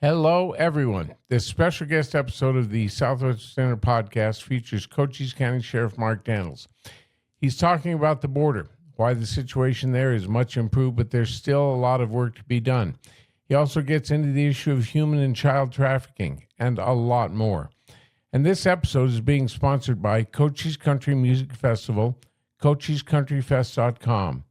Hello, everyone. This special guest episode of the Southwest Center podcast features Cochise County Sheriff Mark Dannels. He's talking about the border, why the situation there is much improved, but there's still a lot of work to be done. He also gets into the issue of human and child trafficking and a lot more. And this episode is being sponsored by Cochise Country Music Festival, Cochise.CountryFest.com.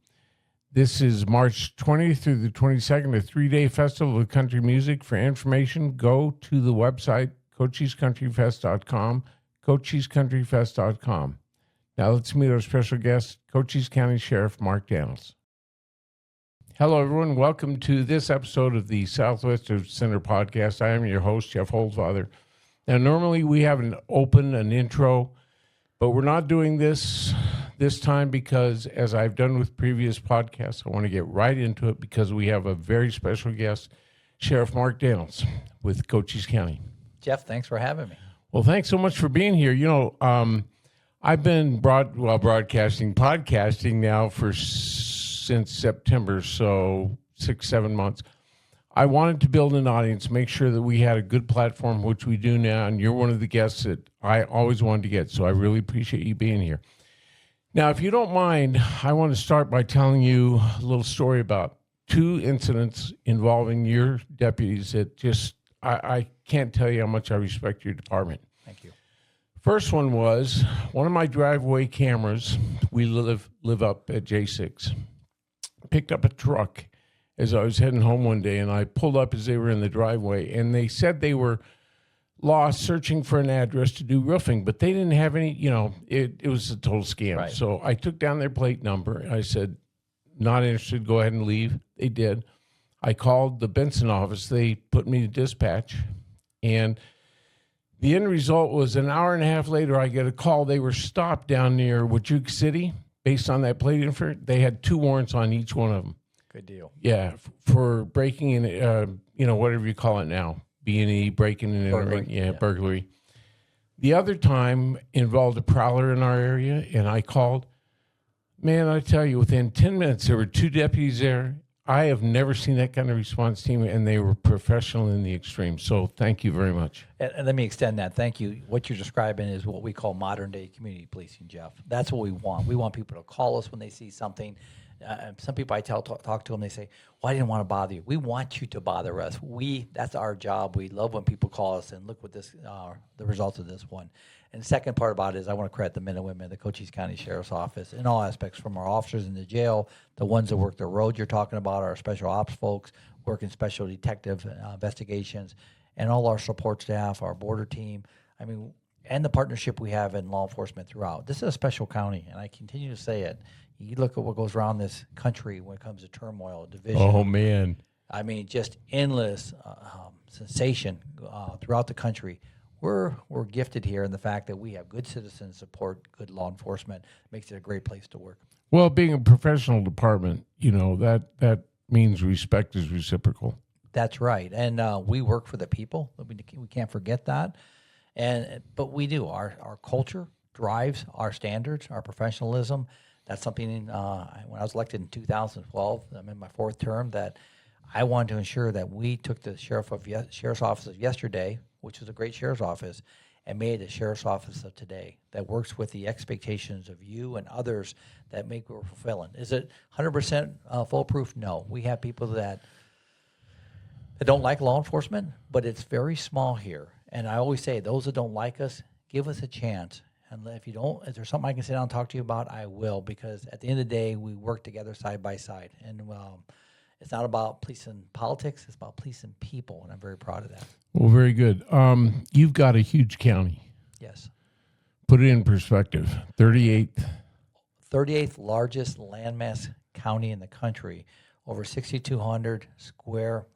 This is March 20th through the 22nd, a three-day festival of country music. For information, go to the website, Cochise.CountryFest.com, Cochise.CountryFest.com. Now let's meet our special guest, Cochise County Sheriff Mark Dannels. Hello, everyone. Welcome to this episode of the Southwest Center podcast. I am your host, Jeff Holzfather. Now, normally we have an intro, but we're not doing this time because, as I've done with previous podcasts, I want to get right into it because we have a very special guest, Sheriff Mark Dannels with Cochise County. Jeff, thanks for having me. Well, thanks so much for being here. I've been podcasting now since September, so 6-7 months. I wanted to build an audience, make sure that we had a good platform, which we do now, and you're one of the guests that I always wanted to get, so I really appreciate you being here. Now, if you don't mind, I want to start by telling you a little story about two incidents involving your deputies that I can't tell you how much I respect your department. Thank you. First one was one of my driveway cameras. We live up at J6. Picked up a truck as I was heading home one day, and I pulled up as they were in the driveway, and they said they were lost searching for an address to do roofing, but they didn't have any, it was a total scam. Right. So I took down their plate number. I said, not interested, go ahead and leave. They did. I called the Benson office. They put me to dispatch, and the end result was an hour and a half later, I get a call. They were stopped down near Wajuk City based on that plate info. They had 2 warrants on each one of them. Good deal. Yeah, for breaking in, whatever you call it now. B&E, breaking and entering, burglary. The other time involved a prowler in our area, and I called. Man, I tell you, within 10 minutes, there were 2 deputies there. I have never seen that kind of response team, and they were professional in the extreme. So thank you very much. And let me extend that. Thank you. What you're describing is what we call modern-day community policing, Jeff. That's what we want. We want people to call us when they see something. Some people I talk to them, they say, well, I didn't want to bother you. We want you to bother us. That's our job. We love when people call us, and look what the results of this one. And the second part about it is I want to credit the men and women of the Cochise County Sheriff's Office in all aspects, from our officers in the jail, the ones that work the road you're talking about, our special ops folks, working special detective investigations, and all our support staff, our border team. And the partnership we have in law enforcement throughout. This is a special county, and I continue to say it. You look at what goes around this country when it comes to turmoil, division. Oh, man. Just endless sensation throughout the country. We're gifted here in the fact that we have good citizens support, good law enforcement. Makes it a great place to work. Well, being a professional department, that means respect is reciprocal. That's right. And we work for the people. We can't forget that. But we do. Our culture drives our standards, our professionalism. That's something when I was elected in 2012, I'm in my 4th term, that I wanted to ensure that we took the sheriff's office of yesterday, which was a great sheriff's office, and made it a sheriff's office of today that works with the expectations of you and others that make it fulfilling. Is it 100% foolproof? No. We have people that don't like law enforcement, but it's very small here. And I always say, those that don't like us, give us a chance. And if there's something I can sit down and talk to you about, I will, because at the end of the day, we work together side by side. And it's not about policing politics, it's about policing people, and I'm very proud of that. Well, very good. You've got a huge county. Yes. Put it in perspective, 38th largest landmass county in the country, over 6,200 square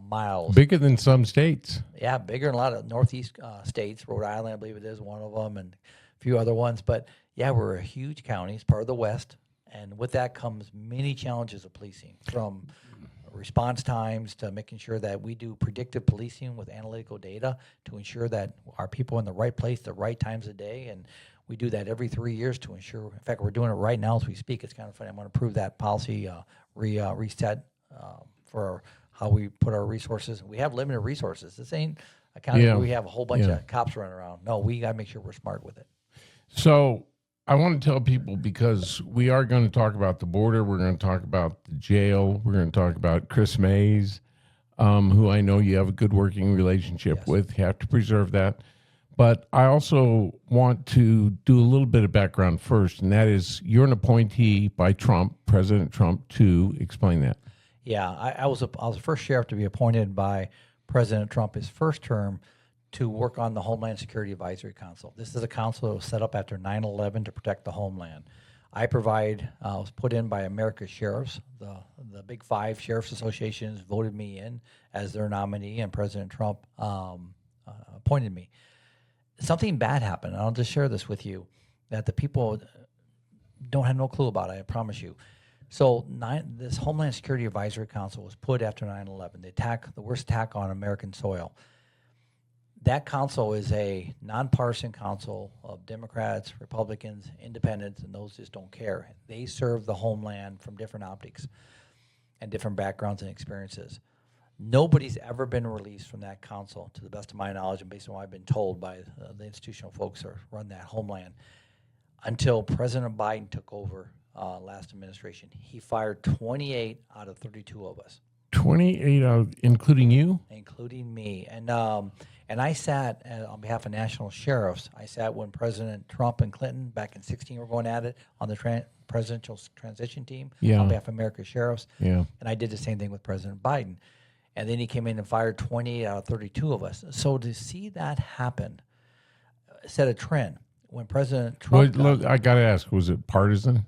miles. Bigger than some states. Yeah, bigger than a lot of Northeast states. Rhode Island, I believe it is one of them, and a few other ones. But yeah, we're a huge county. It's part of the West. And with that comes many challenges of policing, from response times to making sure that we do predictive policing with analytical data to ensure that our people are in the right place, the right times of day. And we do that every 3 years to ensure. In fact, we're doing it right now as we speak. It's kind of funny. I'm going to prove that policy reset for how we put our resources. We have limited resources. This ain't a county where we have a whole bunch of cops running around. No, we got to make sure we're smart with it. So I want to tell people, because we are going to talk about the border. We're going to talk about the jail. We're going to talk about Kris Mays, who I know you have a good working relationship with. You have to preserve that. But I also want to do a little bit of background first, and that is you're an appointee by Trump, President Trump, to explain that. Yeah, I was the first sheriff to be appointed by President Trump his first term to work on the Homeland Security Advisory Council. This is a council that was set up after 9/11 to protect the homeland. I was put in by America's sheriffs. The big five sheriffs associations voted me in as their nominee, and President Trump appointed me. Something bad happened, and I'll just share this with you, that the people don't have no clue about it, I promise you. So this Homeland Security Advisory Council was put after 9/11, the worst attack on American soil. That council is a nonpartisan council of Democrats, Republicans, independents, and those just don't care. They serve the homeland from different optics and different backgrounds and experiences. Nobody's ever been released from that council, to the best of my knowledge, and based on what I've been told by the institutional folks that run that homeland, until President Biden took over last administration. He fired 28 out of 32 of us. 28 out, including you? Including me. And I sat on behalf of national sheriffs. I sat when President Trump and Clinton back in 2016 were going at it on the presidential transition team on behalf of America's sheriffs. Yeah. And I did the same thing with President Biden. And then he came in and fired 28 out of 32 of us. So to see that happen set a trend. When President Trump... I got to ask, was it partisan?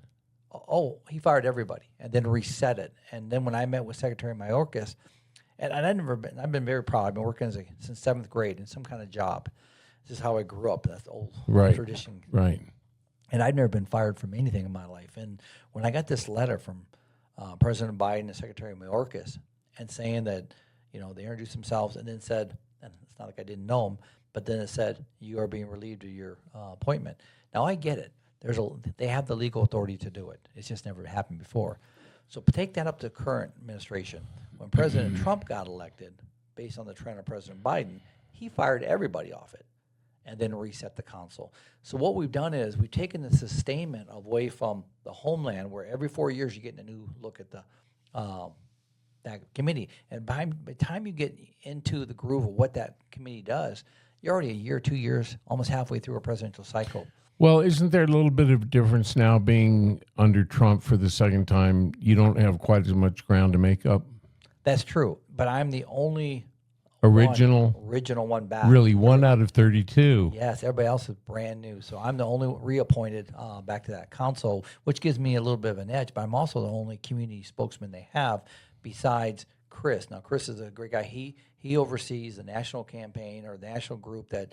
Oh, he fired everybody and then reset it. And then when I met with Secretary Mayorkas, and I've been very proud. I've been working since 7th grade in some kind of job. This is how I grew up. That's old tradition. Right. And I've never been fired from anything in my life. And when I got this letter from President Biden and Secretary Mayorkas, and saying that, they introduced themselves and then said, and it's not like I didn't know them, but then it said, you are being relieved of your appointment. Now, I get it. They have the legal authority to do it. It's just never happened before. So take that up to the current administration. When President Trump got elected, based on the trend of President Biden, he fired everybody off it and then reset the council. So what we've done is we've taken the sustainment away from the homeland, where every 4 years you're getting a new look at the that committee. And by the time you get into the groove of what that committee does, you're already a year, 2 years, almost halfway through a presidential cycle. Well, isn't there a little bit of difference now being under Trump for the second time? You don't have quite as much ground to make up. That's true, but I'm the only original one back. Really, 1 out of 32. Yes, everybody else is brand new. So I'm the only reappointed back to that council, which gives me a little bit of an edge, but I'm also the only community spokesman they have besides Kris. Now, Kris is a great guy. He oversees the national campaign, or the national group that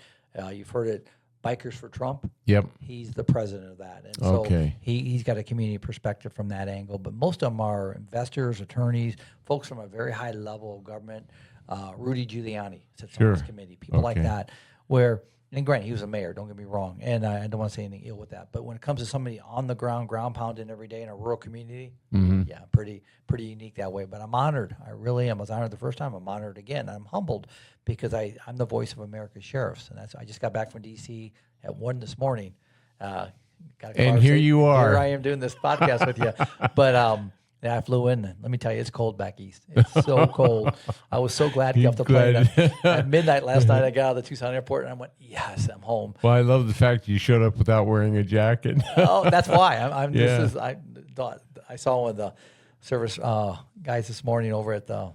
you've heard it, Bikers for Trump. Yep. He's the president of that. And so he's got a community perspective from that angle. But most of them are investors, attorneys, folks from a very high level of government. Rudy Giuliani sits on this committee. People like that, where, and granted, he was a mayor, don't get me wrong, and I don't want to say anything ill with that. But when it comes to somebody on the ground pounding every day in a rural community, pretty unique that way. But I'm honored. I really am. I was honored the first time. I'm honored again. I'm humbled because I'm the voice of America's sheriffs. And I just got back from D.C. at 1 this morning. And here you are. Here I am doing this podcast with you. But I flew in. Let me tell you, it's cold back east. It's so cold. I was so glad to get off the plane. At midnight last night, I got out of the Tucson airport, and I went, yes, I'm home. Well, I love the fact you showed up without wearing a jacket. Oh, that's why. I saw one of the service guys this morning over at the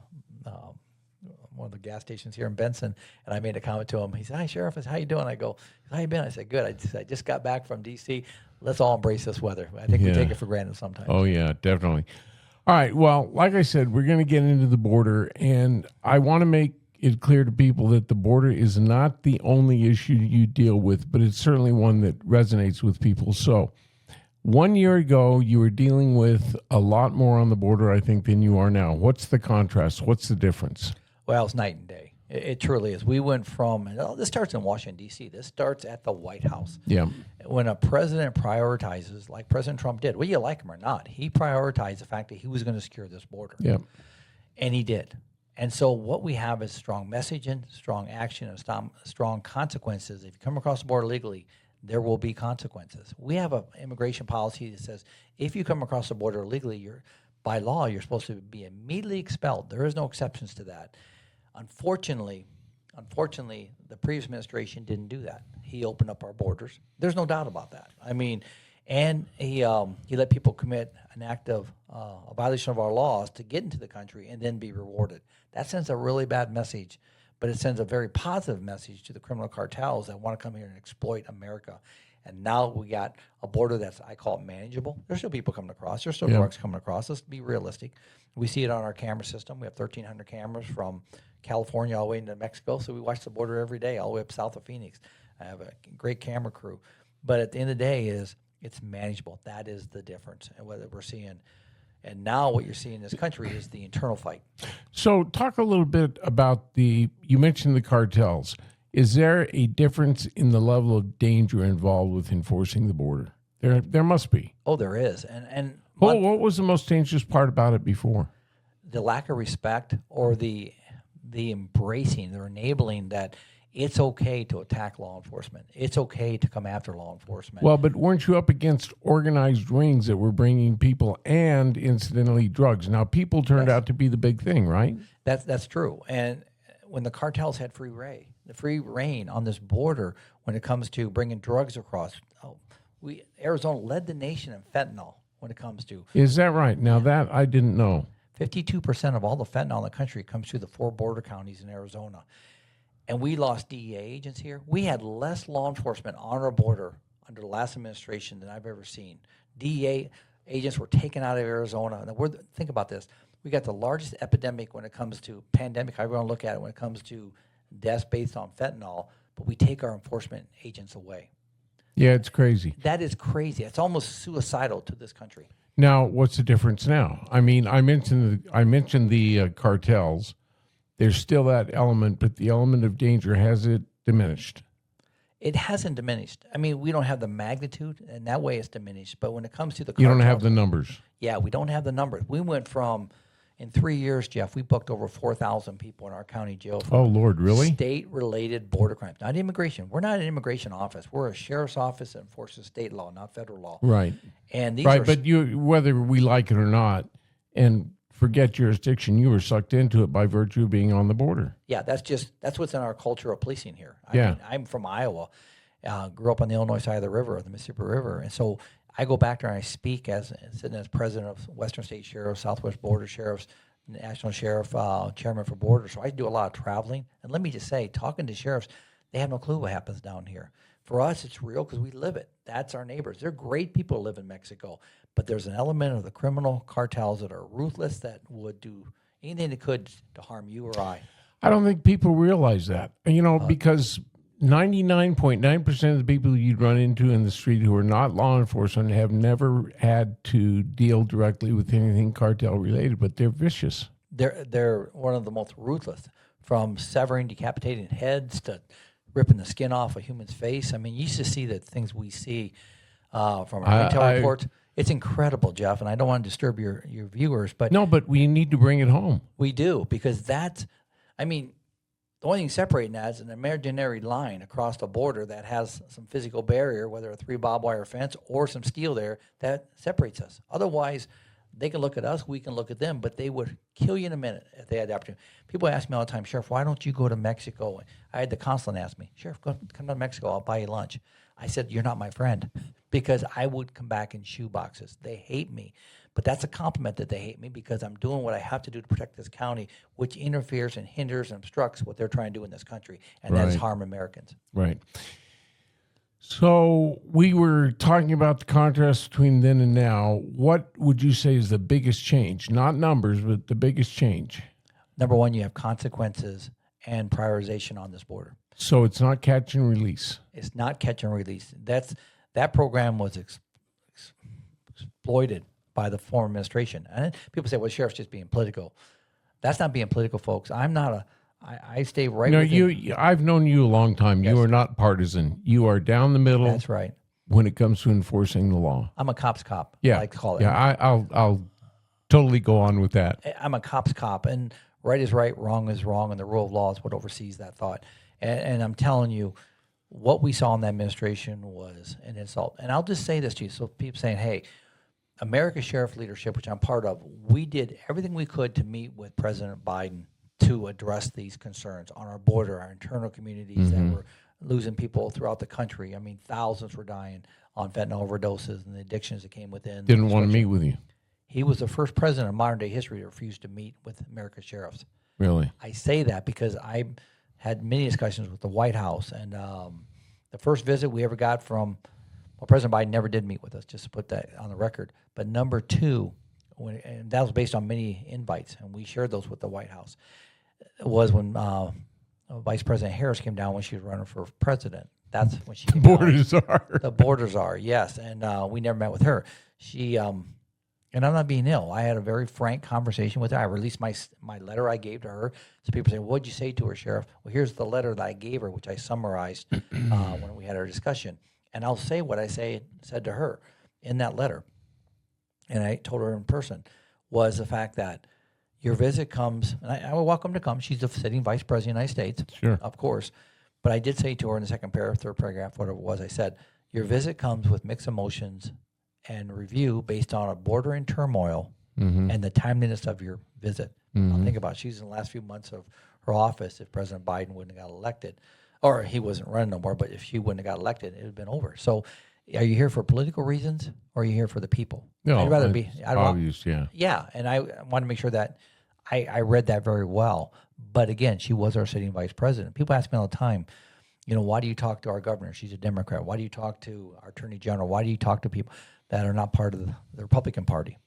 one of the gas stations here in Benson, and I made a comment to him. He said, "Hi, Sheriff. I said, how you doing?" I go, "How you been?" I said, "Good. I just got back from D.C. Let's all embrace this weather. I think we take it for granted sometimes." Oh, yeah, definitely. All right. Well, like I said, we're going to get into the border, and I want to make it clear to people that the border is not the only issue you deal with, but it's certainly one that resonates with people. So 1 year ago, you were dealing with a lot more on the border, I think, than you are now. What's the contrast? What's the difference? Well, it's night and day. It truly is. We went from, and this starts in Washington, D.C. This starts at the White House. Yeah. When a president prioritizes, like President Trump did, whether you like him or not, he prioritized the fact that he was going to secure this border. Yeah. And he did. And so what we have is strong messaging, strong action, and strong consequences. If you come across the border legally, there will be consequences. We have an immigration policy that says if you come across the border illegally, by law, you're supposed to be immediately expelled. There is no exceptions to that. Unfortunately, the previous administration didn't do that. He opened up our borders. There's no doubt about that. I mean, and he let people commit an act of a violation of our laws to get into the country and then be rewarded. That sends a really bad message, but it sends a very positive message to the criminal cartels that want to come here and exploit America. And now we got a border that's, I call it manageable. There's still people coming across. There's still drugs coming across. Let's be realistic. We see it on our camera system. We have 1,300 cameras from California all the way into Mexico. So we watch the border every day, all the way up south of Phoenix. I have a great camera crew. But at the end of the day it's manageable. That is the difference and what we're seeing. And now what you're seeing in this country is the internal fight. So talk a little bit about you mentioned the cartels. Is there a difference in the level of danger involved with enforcing the border? There must be. Oh, there is. And what was the most dangerous part about it before? The lack of respect or the embracing, the enabling that it's okay to attack law enforcement. It's okay to come after law enforcement. Well, but weren't you up against organized rings that were bringing people and, incidentally, drugs? Now, people turned out to be the big thing, right? That's true. And when the cartels had free reign on this border when it comes to bringing drugs across, Arizona led the nation in fentanyl when it comes to. Is that right? Now, that I didn't know. 52% of all the fentanyl in the country comes through the 4 border counties in Arizona. And we lost DEA agents here. We had less law enforcement on our border under the last administration than I've ever seen. DEA agents were taken out of Arizona. Now think about this. We got the largest epidemic when it comes to pandemic. I want to look at it when it comes to deaths based on fentanyl, but we take our enforcement agents away. Yeah, it's crazy. That is crazy. It's almost suicidal to this country. Now, what's the difference now? I mean, I mentioned the cartels. There's still that element, but the element of danger, has it diminished? It hasn't diminished. I mean, we don't have the magnitude, and that way it's diminished. But when it comes to the You cartels, don't have the numbers. Yeah, we don't have the numbers. We went from, in 3 years, Jeff, we booked over 4,000 people in our county jail. Oh, Lord, really? State-related border crimes, not immigration. We're not an immigration office. We're a sheriff's office that enforces state law, not federal law. Right. And these right, are, but whether we like it or not, and forget jurisdiction, you were sucked into it by virtue of being on the border. Yeah, that's what's in our culture of policing here. I Yeah. mean, I'm from Iowa, grew up on the Illinois side of the river, the Mississippi River, and so I go back there and I speak sitting as president of Western State Sheriffs, Southwest Border Sheriffs, National Sheriff, Chairman for Border. So I do a lot of traveling, and let me just say, talking to sheriffs, they have no clue what happens down here. For us, it's real because we live it. That's our neighbors. They're great people who live in Mexico, but there's an element of the criminal cartels that are ruthless that would do anything they could to harm you or I. I don't think people realize that, because 99.9% of the people you'd run into in the street who are not law enforcement have never had to deal directly with anything cartel related, but they're vicious. They're one of the most ruthless, from severing, decapitating heads to ripping the skin off a human's face. I mean, you used to see the things we see from our intel reports. It's incredible, Jeff, and I don't want to disturb your viewers, but no, but we need to bring it home. We do, because the only thing separating that is an imaginary line across the border that has some physical barrier, whether a 3 barbed wire fence or some steel there, that separates us. Otherwise, they can look at us, we can look at them, but they would kill you in a minute if they had the opportunity. People ask me all the time, Sheriff, why don't you go to Mexico? I had the consulate ask me, Sheriff, come to Mexico, I'll buy you lunch. I said, you're not my friend, because I would come back in shoe boxes. They hate me. But that's a compliment that they hate me, because I'm doing what I have to do to protect this county, which interferes and hinders and obstructs what they're trying to do in this country, and that is harm Americans. Right. So we were talking about the contrast between then and now. What would you say is the biggest change? Not numbers, but the biggest change. Number one, you have consequences and prioritization on this border. So it's not catch and release. It's not catch and release. That program was exploited by the former administration. And people say, well, Sheriff's just being political. That's not being political, folks. I stay right with you. I've known you a long time. Yes. You are not partisan. You are down the middle. That's right. When it comes to enforcing the law. I'm a cop's cop. Yeah. I like to call it. Yeah, I'll totally go on with that. I'm a cop's cop. And Right is right, wrong is wrong, and the rule of law is what oversees that thought. And I'm telling you, what we saw in that administration was an insult. And I'll just say this to you. So people saying, hey, America's Sheriff Leadership, which I'm part of, we did everything we could to meet with President Biden to address these concerns on our border, our internal communities that were losing people throughout the country. I mean, thousands were dying on fentanyl overdoses and the addictions that came within. Didn't want to meet with you. He was the first president in modern day history to refuse to meet with America's sheriffs. Really? I say that because I had many discussions with the White House, and the first visit we ever got from, well, President Biden never did meet with us, just to put that on the record. But number two, and that was based on many invites, and we shared those with the White House, was when Vice President Harris came down when she was running for president. That's when she came the border czar, yes, and we never met with her. She, and I'm not being ill. I had a very frank conversation with her. I released my letter I gave to her. So people say, what'd you say to her, Sheriff? Well, here's the letter that I gave her, which I summarized when we had our discussion. And I'll say what I said to her in that letter, and I told her in person, was the fact that your visit comes, and I will welcome to come. She's the sitting Vice President of the United States, sure, of course. But I did say to her in the second paragraph, third paragraph, whatever it was, I said, your visit comes with mixed emotions and review based on a border in turmoil and the timeliness of your visit. Now think about it. She's in the last few months of her office. If President Biden wouldn't have got elected, or he wasn't running no more, but if she wouldn't have got elected, it would have been over. So are you here for political reasons or are you here for the people? No, I'd rather be obvious, Yeah, and I want to make sure that I read that very well. But again, she was our sitting vice president. People ask me all the time, why do you talk to our governor? She's a Democrat. Why do you talk to our attorney general? Why do you talk to people that are not part of the Republican Party?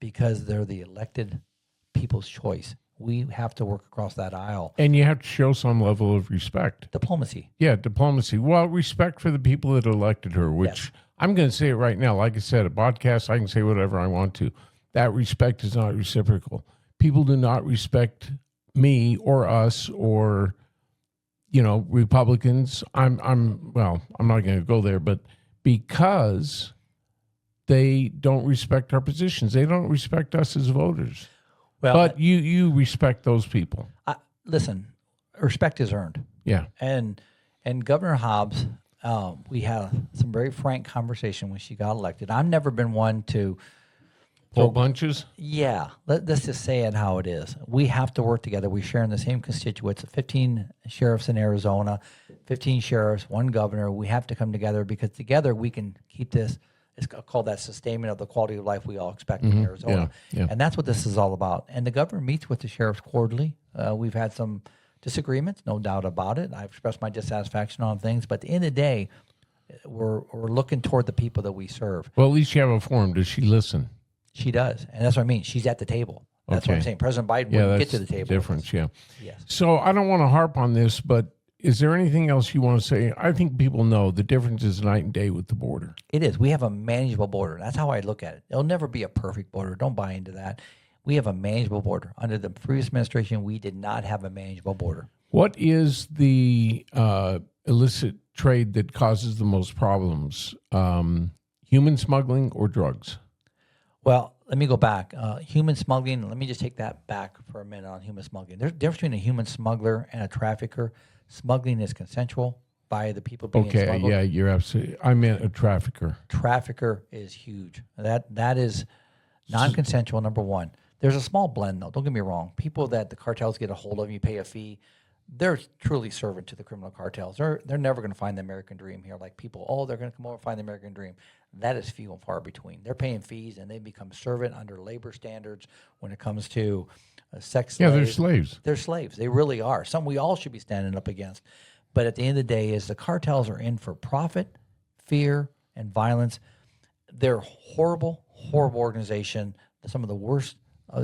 Because they're the elected people's choice. We have to work across that aisle. And you have to show some level of respect. Diplomacy. Yeah, diplomacy. Well, respect for the people that elected her, which Yes. I'm going to say it right now. Like I said, a podcast, I can say whatever I want to. That respect is not reciprocal. People do not respect me or us or, Republicans. I'm not going to go there, but because they don't respect our positions. They don't respect us as voters. Well, but you respect those people. Listen, respect is earned. Yeah. And Governor Hobbs, we had some very frank conversation when she got elected. I've never been one to pull bunches. Yeah. Let's just say it how it is. We have to work together. We share in the same constituents. 15 sheriffs in Arizona, 15 sheriffs, one governor. We have to come together because together we can keep this. It's called that sustainment of the quality of life we all expect in Arizona. Yeah. And that's what this is all about. And the governor meets with the sheriffs quarterly. We've had some disagreements, no doubt about it. I've expressed my dissatisfaction on things. But at the end of the day, we're looking toward the people that we serve. Well, at least you have a forum. Does she listen? She does. And that's what I mean. She's at the table. That's what I'm saying. President Biden wouldn't get to the table. Difference, yeah. Yes. So I don't want to harp on this, but is there anything else you want to say? I think people know the difference is night and day with the border. It is. We have a manageable border. That's how I look at it. It'll never be a perfect border. Don't buy into that. We have a manageable border. Under the previous administration, we did not have a manageable border. What is the illicit trade that causes the most problems? Human smuggling or drugs? Well, let me go back. Human smuggling, let me just take that back for a minute on human smuggling. There's a difference between a human smuggler and a trafficker. Smuggling is consensual by the people being smuggled. Yeah, you're absolutely. I meant a trafficker. Trafficker is huge. That is non-consensual, number one. There's a small blend, though. Don't get me wrong. People that the cartels get a hold of, you pay a fee. They're truly servant to the criminal cartels. They're never going to find the American dream here. Like people, they're going to come over and find the American dream. That is few and far between. They're paying fees, and they become servant under labor standards when it comes to sex slaves. Yeah, they're slaves. They're slaves. They really are. Some we all should be standing up against. But at the end of the day, is the cartels are in for profit, fear, and violence. They're horrible, horrible organization. Some of the worst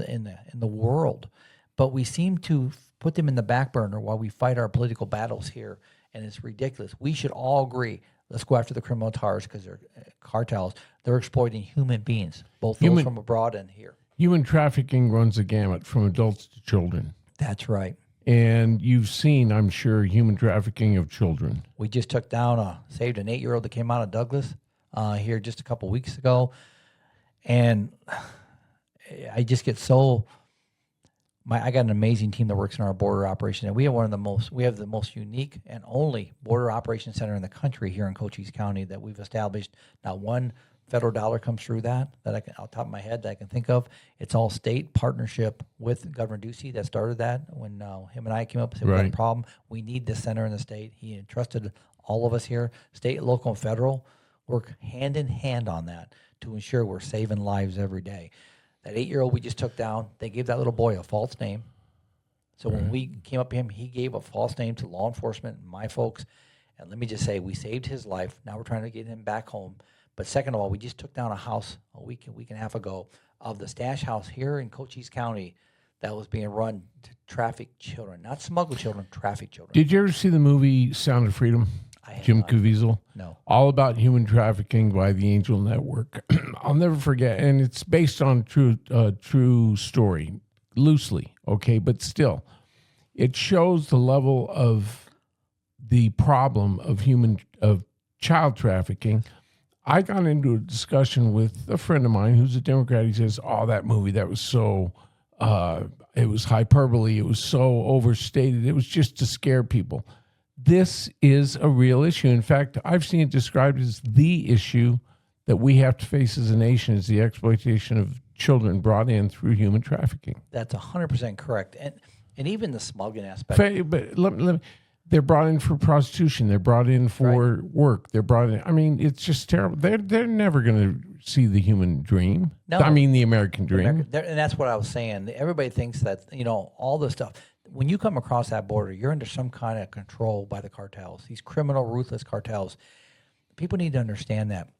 in the world. But we seem to put them in the back burner while we fight our political battles here, and it's ridiculous. We should all agree. Let's go after the criminal tars because they're cartels. They're exploiting human beings, both those from abroad and here. Human trafficking runs the gamut from adults to children. That's right. And you've seen, I'm sure, human trafficking of children. We just took down, saved an 8-year-old that came out of Douglas here just a couple weeks ago. And I just get so, I got an amazing team that works in our border operation, and we have the most unique and only border operation center in the country here in Cochise County that we've established. Not one federal dollar comes through that I can, off the top of my head, that I can think of. It's all state partnership with Governor Ducey that started that when him and I came up and said, we got a problem. We need this center in the state. He entrusted all of us here, state, local, and federal, work hand in hand on that to ensure we're saving lives every day. That 8-year-old we just took down, they gave that little boy a false name. So when we came up to him, he gave a false name to law enforcement and my folks. And let me just say, we saved his life. Now we're trying to get him back home. But second of all, we just took down a house a week and a half ago of the stash house here in Cochise County that was being run to traffic children, not smuggle children, traffic children. Did you ever see the movie Sound of Freedom? Jim Caviezel? No. All about human trafficking by the Angel Network. I'll never forget. And it's based on true story, loosely, okay? But still, it shows the level of the problem of child trafficking. I got into a discussion with a friend of mine who's a Democrat. He says, oh, that movie, that was so, it was hyperbole. It was so overstated. It was just to scare people. This is a real issue. In fact, I've seen it described as the issue that we have to face as a nation, is the exploitation of children brought in through human trafficking. That's 100% correct. And even the smuggling aspect. But let me, they're brought in for prostitution. They're brought in for work. They're brought in. I mean, it's just terrible. They're never going to see the human dream. No, I mean the American dream. And that's what I was saying. Everybody thinks that, all this stuff. When you come across that border, you're under some kind of control by the cartels, these criminal, ruthless cartels. People need to understand that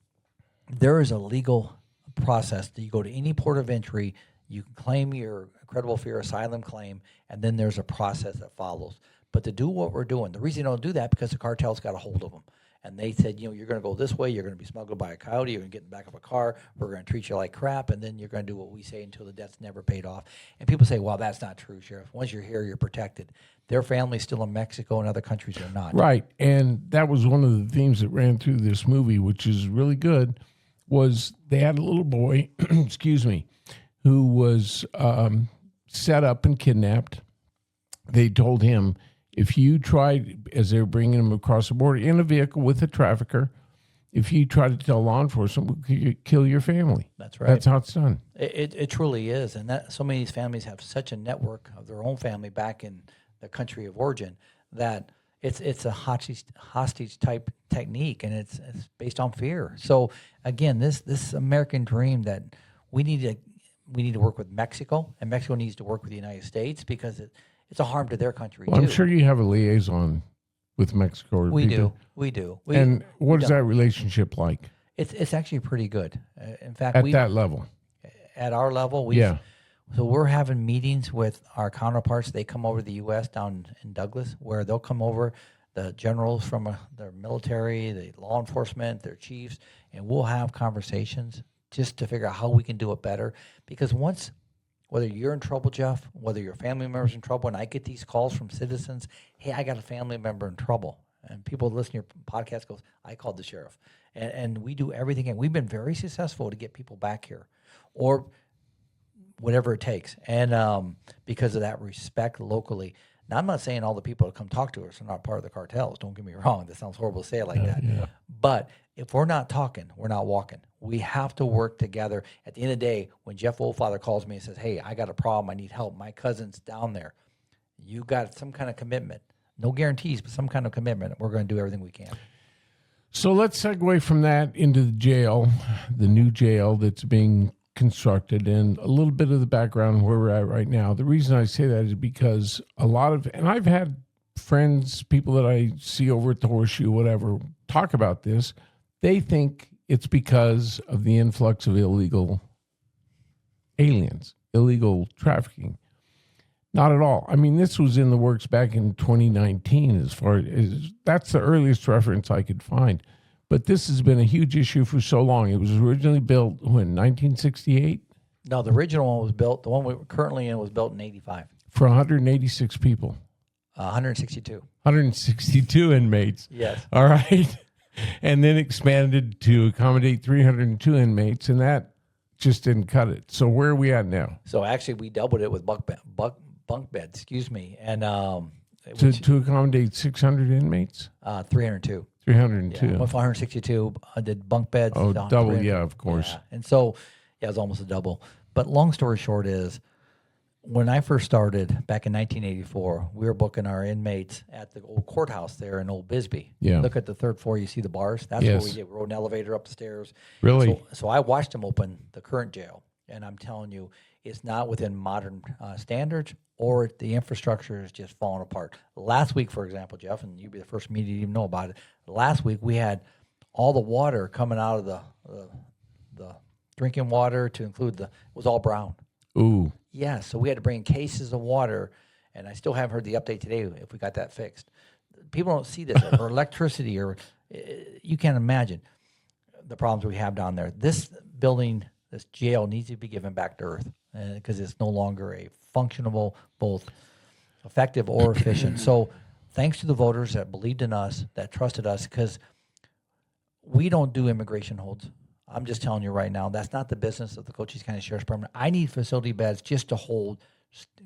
there is a legal process that you go to any port of entry, you can claim your credible fear asylum claim, and then there's a process that follows. But to do what we're doing, the reason you don't do that because the cartels got a hold of them. And they said, you're going to go this way, you're going to be smuggled by a coyote, you're going to get in the back of a car, we're going to treat you like crap, and then you're going to do what we say until the debt's never paid off. And people say, well, that's not true, Sheriff. Once you're here, you're protected. Their family's still in Mexico and other countries are not. Right. And that was one of the themes that ran through this movie, which is really good, was they had a little boy, excuse me, who was set up and kidnapped. They told him, if you tried, as they were bringing him across the border in a vehicle with a trafficker, if you try to tell law enforcement, we could kill your family. That's right. That's how it's done. It truly is. And that so many of these families have such a network of their own family back in the country of origin that it's a hostage type technique, and it's based on fear. So again, this American dream that we need to work with Mexico, and Mexico needs to work with the United States because it's a harm to their country, well, too. I'm sure you have a liaison with Mexico. We do. And what is that relationship like? It's actually pretty good. In fact, at that level. At our level, so we're having meetings with our counterparts. They come over to the U.S. down in Douglas, where they'll come over, the generals from their military, the law enforcement, their chiefs, and we'll have conversations just to figure out how we can do it better. Because whether you're in trouble, Jeff, whether your family member's in trouble, and I get these calls from citizens, hey, I got a family member in trouble. And people listen to your podcast goes, I called the sheriff. And we do everything. And we've been very successful to get people back here or whatever it takes. And because of that respect locally. Now, I'm not saying all the people that come talk to us are not part of the cartels. Don't get me wrong. That sounds horrible to say it like that. Yeah. But if we're not talking, we're not walking. We have to work together. At the end of the day, when Jeff Oldfather calls me and says, hey, I got a problem, I need help, my cousin's down there, you got some kind of commitment. No guarantees, but some kind of commitment. We're going to do everything we can. So let's segue from that into the jail, the new jail that's being constructed, and a little bit of the background where we're at right now. The reason I say that is because and I've had friends, people that I see over at the Horseshoe, whatever, talk about this. They think it's because of the influx of illegal aliens, illegal trafficking. Not at all. I mean, this was in the works back in 2019, as far as that's the earliest reference I could find. But this has been a huge issue for so long. It was originally built, when, 1968? No, the original one was built, the one we're currently in was built in 85. For 186 people. 162. 162 inmates. Yes. All right. And then expanded to accommodate 302 inmates, and that just didn't cut it. So where are we at now? So actually we doubled it with bunk beds, excuse me. And To accommodate 600 inmates? 302. 302. Yeah, went for 162. I did bunk beds. Oh, down double, 300. yeah, of course. Yeah. And so, yeah, it was almost a double. But long story short is, when I first started back in 1984, we were booking our inmates at the old courthouse there in Old Bisbee. Yeah. Look at the third floor, you see the bars? That's Yes. what we did. We rode an elevator up the stairs. Really? So I watched them open the current jail. And I'm telling you, it's not within modern standards, or the infrastructure is just falling apart. Last week, for example, Jeff, and you'd be the first media to even know about it. Last week, we had all the water coming out of the drinking water to include it was all brown. Ooh. Yeah, so we had to bring cases of water, and I still haven't heard the update today if we got that fixed. People don't see this, or electricity, or you can't imagine the problems we have down there. This building, this jail, needs to be given back to earth because it's no longer a functional, both effective or efficient. So thanks to the voters that believed in us, that trusted us, because we don't do immigration holds. I'm just telling you right now, that's not the business of the Cochise County Sheriff's Department. I need facility beds just to hold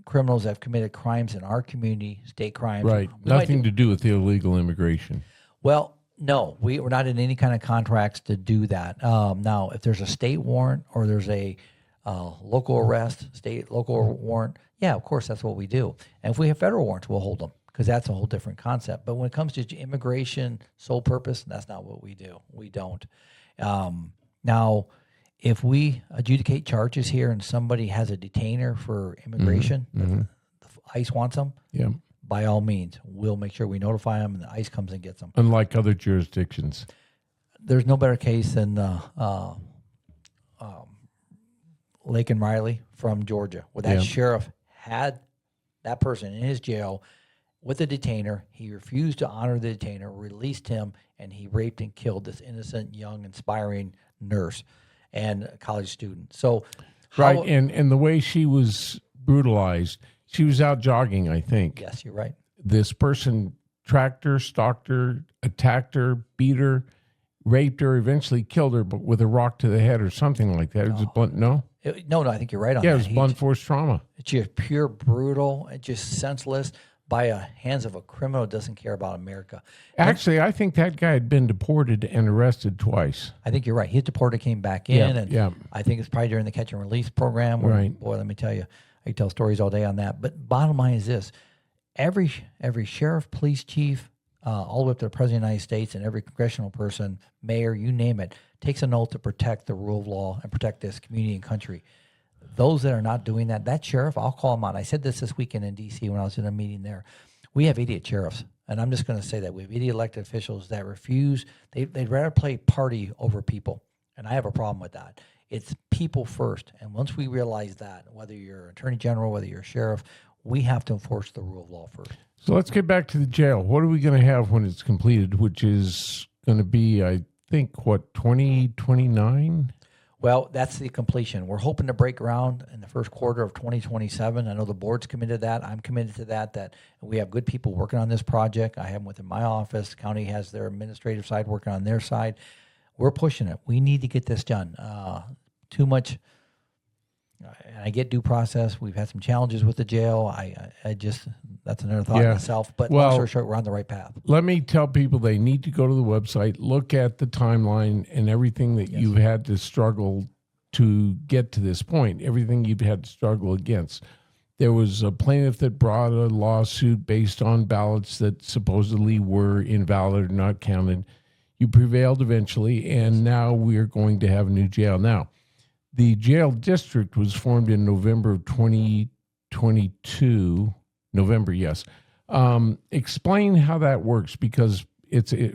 criminals that have committed crimes in our community, state crimes. Right. Nothing to do with the illegal immigration. Well, no, we're not in any kind of contracts to do that. Now, if there's a state warrant or there's a local arrest, local warrant, yeah, of course, that's what we do. And if we have federal warrants, we'll hold them because that's a whole different concept. But when it comes to immigration, sole purpose, that's not what we do. We don't. Now, if we adjudicate charges here and somebody has a detainer for immigration, the ICE wants them, by all means, we'll make sure we notify them and the ICE comes and gets them. Unlike other jurisdictions. There's no better case than Lake and Riley from Georgia, where that sheriff had that person in his jail with a detainer. He refused to honor the detainer, released him, and he raped and killed this innocent, young, inspiring nurse and college student. So, right, and the way she was brutalized, she was out jogging, I think. Yes, you're right. This person tracked her, stalked her, attacked her, beat her, raped her, eventually killed her, but with a rock to the head or something like that. It was blunt, no? No, I think you're right on that. Yeah, it was blunt force trauma. It's just pure brutal, and just senseless by hands of a criminal who doesn't care about America. Actually, I think that guy had been deported and arrested twice. I think you're right. He's deported, came back in, and I think it's probably during the catch and release program. Where, right. Boy, let me tell you, I can tell stories all day on that. But bottom line is this: every sheriff, police chief, all the way up to the president of the United States, and every congressional person, mayor, you name it, takes an oath to protect the rule of law and protect this community and country. Those that are not doing that, that sheriff, I'll call him out. I said this weekend in D.C. when I was in a meeting there. We have idiot sheriffs, and I'm just going to say that. We have idiot elected officials that refuse. They'd rather play party over people, and I have a problem with that. It's people first, and once we realize that, whether you're attorney general, whether you're a sheriff, we have to enforce the rule of law first. So let's get back to the jail. What are we going to have when it's completed, which is going to be, I think, 2029? Well, that's the completion. We're hoping to break ground in the first quarter of 2027. I know the board's committed to that. I'm committed to that. That we have good people working on this project. I have them within my office. The county has their administrative side working on their side. We're pushing it. We need to get this done. Too much. I get due process. We've had some challenges with the jail. I just, that's another thought in itself. But long story short, we're on the right path. Let me tell people they need to go to the website, look at the timeline and everything that you've had to struggle to get to this point, everything you've had to struggle against. There was a plaintiff that brought a lawsuit based on ballots that supposedly were invalid or not counted. You prevailed eventually, and now we're going to have a new jail. Now, the jail district was formed in November of 2022. November, yes. Explain how that works, because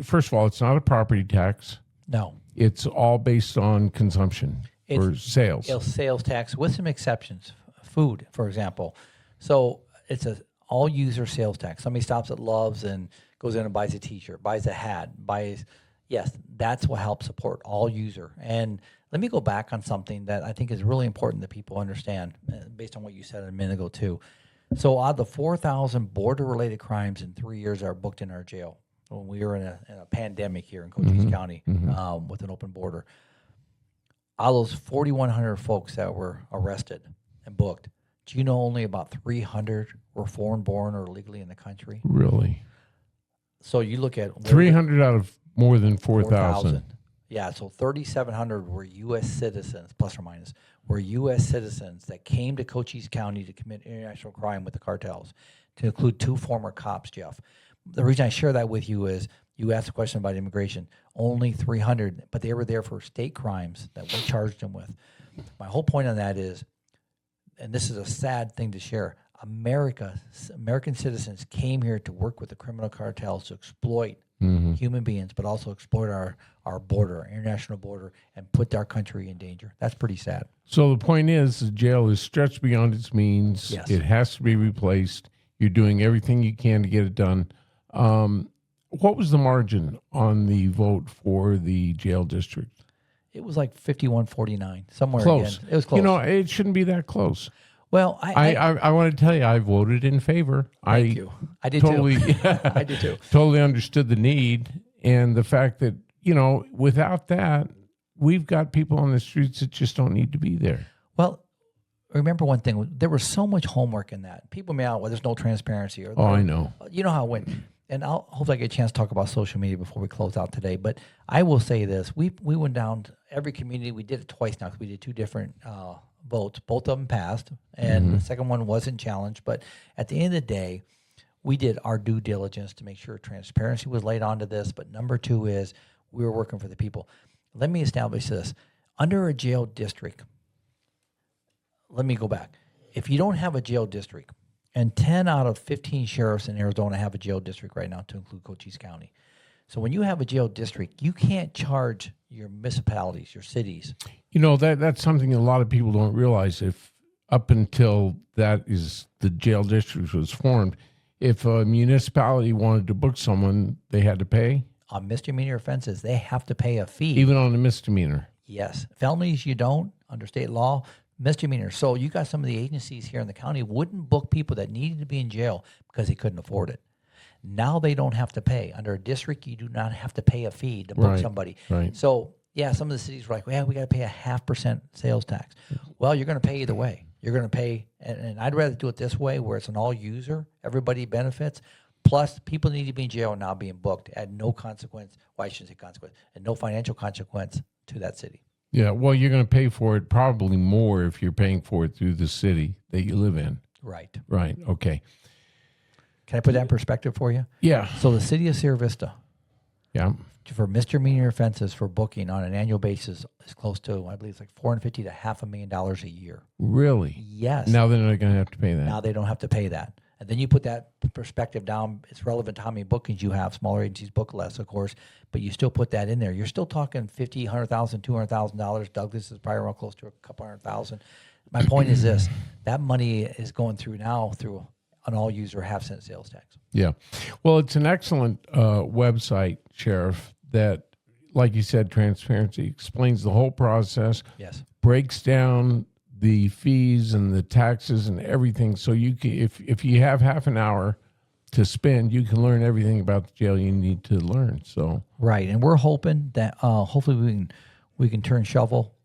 first of all, it's not a property tax. No. It's all based on consumption or sales. It's sales tax with some exceptions. Food, for example. So it's a all user sales tax. Somebody stops at Love's and goes in and buys a T-shirt, buys a hat, that's what helps support all user. And let me go back on something that I think is really important that people understand, based on what you said a minute ago too. So out of the 4,000 border-related crimes in 3 years that are booked in our jail, when we were in a pandemic here in Cochise County with an open border, out of those 4,100 folks that were arrested and booked, Do you know only about 300 were foreign born or legally in the country? Really? So you look at 300 out of more than 4,000. Yeah, so 3,700 were U.S. citizens, plus or minus, were U.S. citizens that came to Cochise County to commit international crime with the cartels, to include 2 former cops, Jeff. The reason I share that with you is you asked a question about immigration. Only 300, but they were there for state crimes that we charged them with. My whole point on that is, and this is a sad thing to share, American citizens came here to work with the criminal cartels to exploit human beings, but also exploit our border, our international border, and put our country in danger. That's pretty sad. So the point is, the jail is stretched beyond its means. Yes. It has to be replaced. You're doing everything you can to get it done. What was the margin on the vote for the jail district? It was like 51-49, somewhere. Close. Again. It was close. You know, it shouldn't be that close. Well, I want to tell you, I voted in favor. Thank you. I did totally, too. I did too. Totally understood the need and the fact that, you know, without that, we've got people on the streets that just don't need to be there. Well, remember one thing, there was so much homework in that. People may out, well, there's no transparency. I know. You know how it went. And I'll hopefully I get a chance to talk about social media before we close out today. But I will say this. We went down to every community. We did it twice now because we did 2 different votes. Both of them passed. And the second one wasn't challenged. But at the end of the day, we did our due diligence to make sure transparency was laid onto this. But number 2 is we were working for the people. Let me establish this. Under a jail district, let me go back. If you don't have a jail district, and 10 out of 15 sheriffs in Arizona have a jail district right now, to include Cochise County. So when you have a jail district, you can't charge your municipalities, your cities. You know, that's something a lot of people don't realize. If up until the jail district was formed, if a municipality wanted to book someone, they had to pay? On misdemeanor offenses, they have to pay a fee. Even on a misdemeanor? Yes. Felonies, you don't, under state law. Misdemeanor. So you got some of the agencies here in the county wouldn't book people that needed to be in jail because they couldn't afford it. Now they don't have to pay. Under a district, you do not have to pay a fee to book somebody. Right. So, yeah, some of the cities were like, well, we got to pay a 0.5% sales tax. Well, you're going to pay either way. You're going to pay, and I'd rather do it this way where it's an all-user, everybody benefits, plus people need to be in jail now being booked at no consequence, well, I shouldn't say consequence, and no financial consequence to that city. Yeah, well, you're going to pay for it probably more if you're paying for it through the city that you live in. Right. Right, okay. Can I put that in perspective for you? Yeah. So the city of Sierra Vista, Yeah. for misdemeanor offenses for booking on an annual basis is close to, I believe it's like $450,000 to $500,000 a year. Really? Yes. Now they're not going to have to pay that. Now they don't have to pay that. And then you put that perspective down. It's relevant to how many bookings you have. Smaller agencies book less, of course, but you still put that in there. You're still talking $50,000, $100,000, $200,000. Douglas is probably around close to a couple $100,000. My point is this: that money is going through now through an all-user half-cent sales tax. Yeah. Well, it's an excellent website, Sheriff, that, like you said, transparency explains the whole process. Yes. Breaks down the fees and the taxes and everything. So you can, if you have half an hour to spend, you can learn everything about the jail you need to learn. So right, and we're hoping that hopefully we can turn shovel,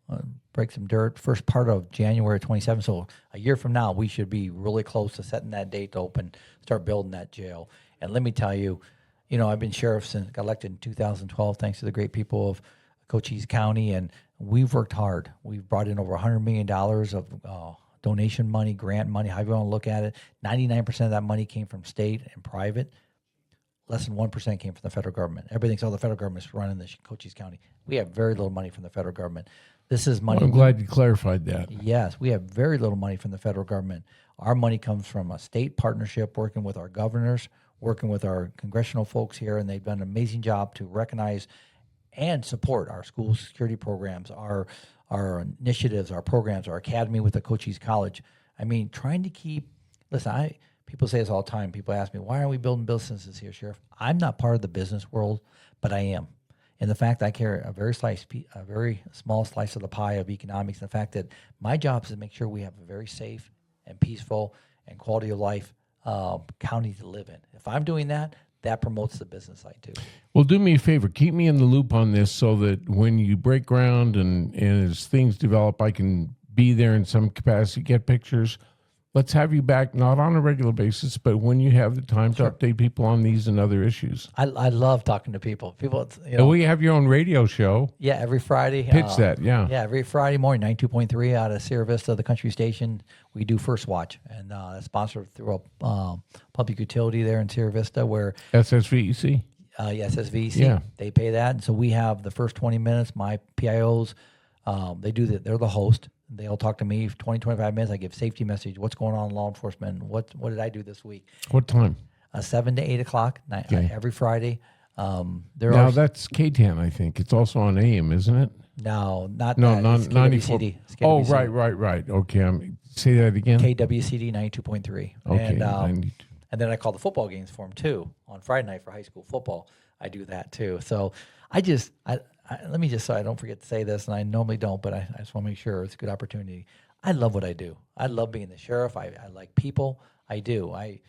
break some dirt first part of January 27. So a year from now, we should be really close to setting that date to open, start building that jail. And let me tell you, you know, I've been sheriff since got elected in 2012, thanks to the great people of Cochise County, and we've worked hard. We've brought in over $100 million of donation money, grant money, however you want to look at it. 99% of that money came from state and private. Less than 1% came from the federal government. Everything's all the federal government's running the Cochise County. We have very little money from the federal government. This is money. I'm glad you clarified that. Yes, we have very little money from the federal government. Our money comes from a state partnership, working with our governors, working with our congressional folks here, and they've done an amazing job to recognize and support our school security programs, our initiatives, our programs, our academy with the Cochise College. I mean, trying to keep, listen, people say this all the time. People ask me, why aren't we building businesses here, Sheriff? I'm not part of the business world, but I am. And the fact that I carry a very small slice of the pie of economics, and the fact that my job is to make sure we have a very safe and peaceful and quality of life county to live in. If I'm doing that, that promotes the business side too. Well, do me a favor. Keep me in the loop on this so that when you break ground and as things develop, I can be there in some capacity, get pictures. let's have you back, not on a regular basis, but when you have the time to update people on these and other issues. I love talking to people. And we have your own radio show. Yeah, every Friday. Pitch that, yeah. Yeah, every Friday morning, 92.3 out of Sierra Vista, the country station. We do First Watch, and that's sponsored through a public utility there in Sierra Vista where SSVEC. SSVC. Yeah. They pay that. And so we have the first 20 minutes. My PIOs, they're the host. They'll talk to me for 20, 25 minutes. I give safety message. What's going on in law enforcement? What did I do this week? What time? 7 to 8 o'clock every Friday. That's K10, I think. It's also on AM, isn't it? No, not no, that. It's 94. KWCD. It's Oh, KWCD. right. Okay, say that again. KWCD 92.3. Okay, and then I call the football games for them too on Friday night for high school football. I do that too. So let me just, so I don't forget to say this, and I normally don't, but I just want to make sure it's a good opportunity. I love what I do. I love being the sheriff. I like people. I do. I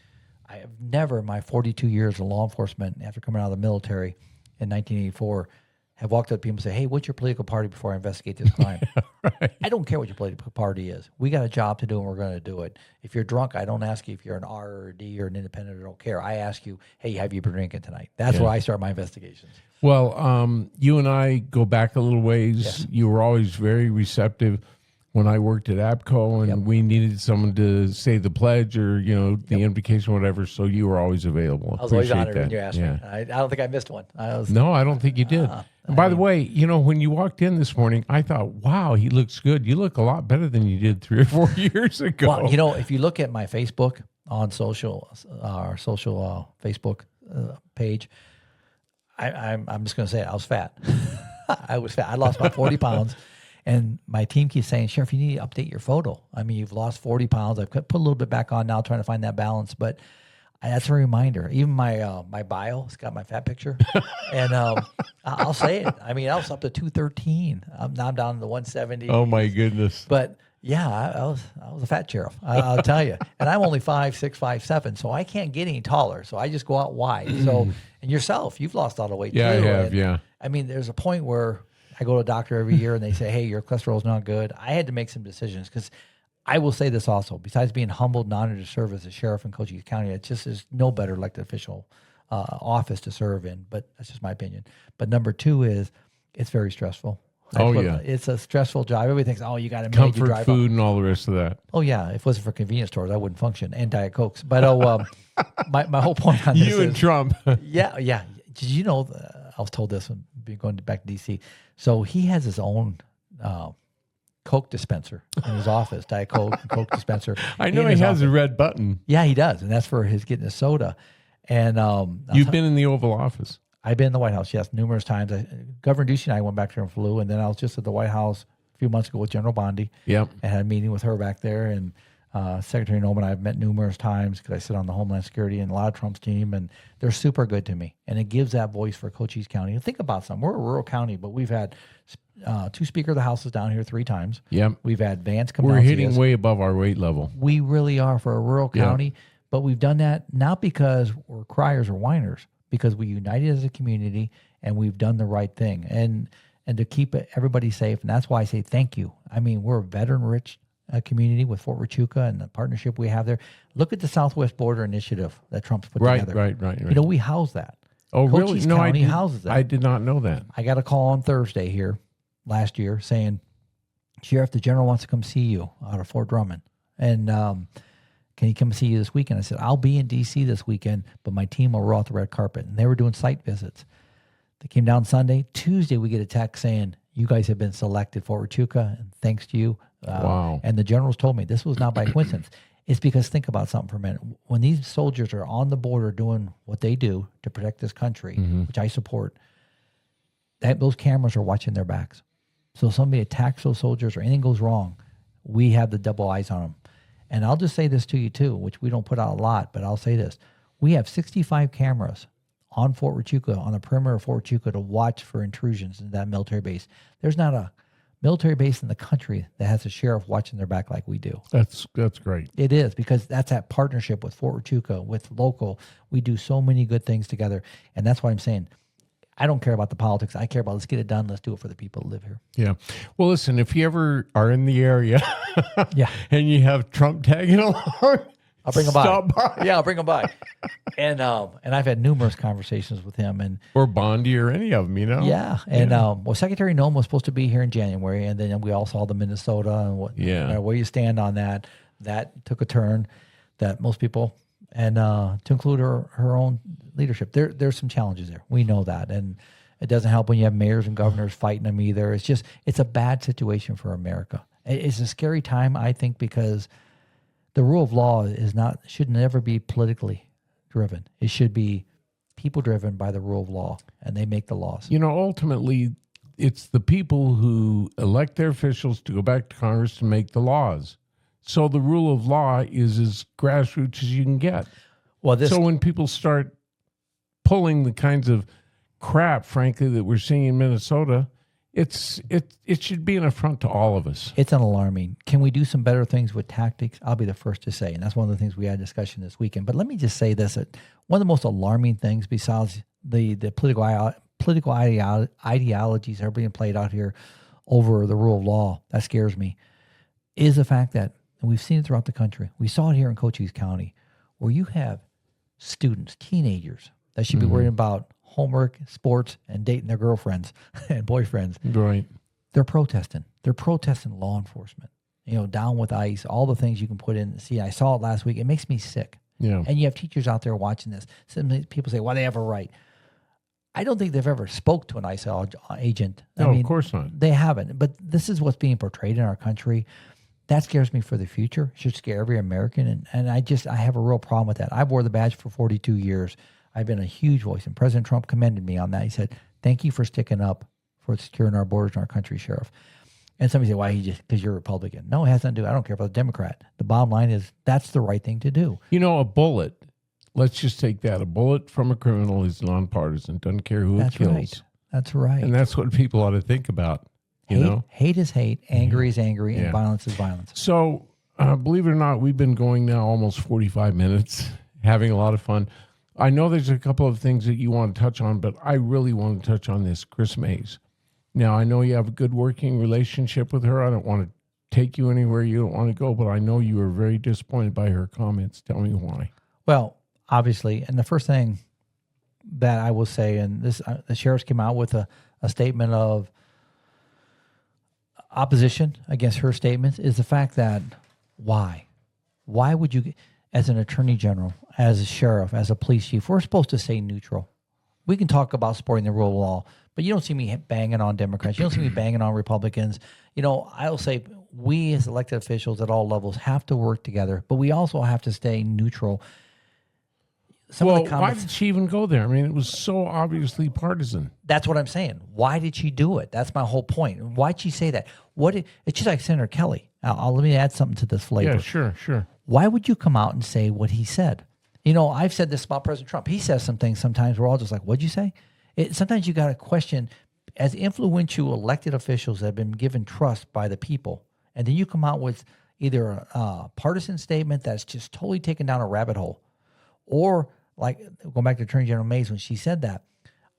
have never, in my 42 years of law enforcement, after coming out of the military in 1984, have walked up to people and say, "Hey, what's your political party before I investigate this crime?" Right. I don't care what your political party is. We got a job to do, and we're going to do it. If you're drunk, I don't ask you if you're an R or a D or an independent. I don't care. I ask you, "Hey, have you been drinking tonight?" That's where I start my investigations. Well, you and I go back a little ways. Yes. You were always very receptive when I worked at APCO, and we needed someone to say the pledge or the invocation, whatever. So you were always available. I was always honored when you asked me. I don't think I missed one. No, I don't think you did. And by the way, when you walked in this morning, I thought, wow, he looks good. You look a lot better than you did 3 or 4 years ago. Well, if you look at my Facebook on our social Facebook page, I'm just going to say it. I was fat. I was fat. I lost about 40 pounds. And my team keeps saying, "Sheriff, you need to update your photo. I mean, you've lost 40 pounds. I've put a little bit back on now, trying to find that balance." But that's a reminder. Even my bio, it's got my fat picture. And I'll say it. I mean, I was up to 213. Now I'm down to 170. Oh, my goodness. But, yeah, I was a fat sheriff, I'll tell you. And I'm only 5'6", 5'7", so I can't get any taller. So I just go out wide. So, and yourself, you've lost all the weight, yeah, too. I have, yeah. I mean, there's a point where I go to a doctor every year and they say, "Hey, your cholesterol is not good." I had to make some decisions because I will say this also. Besides being humbled and honored to serve as a sheriff in Cochise County, it just is no better elected official office to serve in. But that's just my opinion. But number 2 is it's very stressful. It's a stressful job. Everybody thinks, "Oh, you got to make comfort you drive food and all the rest of that." Oh yeah, if it wasn't for convenience stores, I wouldn't function, and Diet Cokes. But my whole point on this you and Trump. yeah. Did you know? I was told this when going back to D.C. So he has his own Coke dispenser in his office, Diet Coke and Coke dispenser. I know he has a red button. Yeah, he does, and that's for his getting a soda. And you've been in the Oval Office. I've been in the White House, yes, numerous times. Governor Ducey and I went back there and flew, and then I was just at the White House a few months ago with General Bondi. Yep. And had a meeting with her back there, and Secretary Noman I've met numerous times because I sit on the Homeland Security and a lot of Trump's team, and they're super good to me. And it gives that voice for Cochise County. And think about something. We're a rural county, but we've had 2 Speaker of the Houses down here 3 times. Yep. We've had Vance come We're down. hitting way above our weight level. We really are for a rural county, but we've done that not because we're criers or whiners, because we united as a community and we've done the right thing. And to keep everybody safe. And that's why I say thank you. I mean, we're a veteran-rich community with Fort Huachuca and the partnership we have there. Look at the Southwest Border Initiative that Trump's put together. Right. You we house that. Oh, Cochise really? No, County houses that. I did not know that. I got a call on Thursday here last year saying, "Sheriff, the general wants to come see you out of Fort Drummond. And can he come see you this weekend?" I said, "I'll be in D.C. this weekend, but my team will roll out the red carpet." And they were doing site visits. They came down Sunday. Tuesday, we get a text saying, "You guys have been selected, Fort Huachuca, and thanks to you." Wow. And the generals told me this was not by coincidence. It's because think about something for a minute. When these soldiers are on the border doing what they do to protect this country, which I support, those cameras are watching their backs. So if somebody attacks those soldiers or anything goes wrong, we have the double eyes on them. And I'll just say this to you too, which we don't put out a lot, but I'll say this. We have 65 cameras on Fort Huachuca, on the perimeter of Fort Huachuca, to watch for intrusions in that military base. There's not a military base in the country that has a sheriff watching their back like we do. That's great. It is, because that's that partnership with Fort Huachuca, with local. We do so many good things together. And that's why I'm saying I don't care about the politics. I care about let's get it done. Let's do it for the people that live here. Yeah. Well, listen, if you ever are in the area Yeah. and you have Trump tagging along, I'll bring him by. stop by. Yeah, I'll bring him by. And I've had numerous conversations with him. And Or Bondi or any of them, you know? yeah. And well, Secretary Noem was supposed to be here in January. And then we all saw the Minnesota and where you stand on that. That took a turn that most people, and to include her own leadership. There's some challenges there. We know that. And it doesn't help when you have mayors and governors fighting them either. It's a bad situation for America. It's a scary time, I think, because the rule of law should never be politically driven. It should be people driven by the rule of law, and they make the laws. You know, ultimately, it's the people who elect their officials to go back to Congress to make the laws. So the rule of law is as grassroots as you can get. Well, So when people start pulling the kinds of crap, frankly, that we're seeing in Minnesota, it should be an affront to all of us. it's an alarming. Can we do some better things with tactics? I'll be the first to say, and that's one of the things we had discussion this weekend. But let me just say this: that one of the most alarming things, besides the political ideologies that are being played out here over the rule of law, that scares me, is the fact that, and we've seen it throughout the country. We saw it here in Cochise County, where you have students, teenagers, that should be worrying about homework, sports, and dating their girlfriends and boyfriends. Right. They're protesting. They're protesting law enforcement. Down with ICE, all the things you can put in. See, I saw it last week. It makes me sick. Yeah. And you have teachers out there watching this. Some people say, well, they have a right. I don't think they've ever spoke to an ICE agent. No, of course not. They haven't. But this is what's being portrayed in our country. That scares me for the future. It should scare every American. And I have a real problem with that. I wore the badge for 42 years. I've been a huge voice, and President Trump commended me on that. He said, thank you for sticking up for securing our borders and our country, Sheriff. And somebody say, why, because you're a Republican. No, it has nothing to do. I don't care if I'm a Democrat. The bottom line is that's the right thing to do. A bullet, let's just take that. A bullet from a criminal is nonpartisan. Doesn't care who it kills. Right. That's right. And that's what people ought to think about, Hate is hate, anger is angry, and violence is violence. So, believe it or not, we've been going now almost 45 minutes, having a lot of fun. I know there's a couple of things that you want to touch on, but I really want to touch on this, Kris Mays. Now, I know you have a good working relationship with her. I don't want to take you anywhere you don't want to go, but I know you were very disappointed by her comments. Tell me why. Well, obviously, and the first thing that I will say, and this, the sheriffs came out with a statement of opposition against her statements, is the fact that why would you, as an attorney general, as a sheriff, as a police chief, we're supposed to stay neutral. We can talk about supporting the rule of law, but you don't see me banging on Democrats. You don't see me banging on Republicans. I'll say we as elected officials at all levels have to work together, but we also have to stay neutral. Why did she even go there? I mean, it was so obviously partisan. That's what I'm saying. Why did she do it? That's my whole point. Why'd she say that? It's just like Senator Kelly. Let me add something to this flavor. Yeah, sure. Why would you come out and say what he said? I've said this about President Trump. He says some things sometimes we're all just like, what'd you say? Sometimes you got to question, as influential elected officials that have been given trust by the people, and then you come out with either a partisan statement that's just totally taken down a rabbit hole, or like going back to Attorney General Mays when she said that.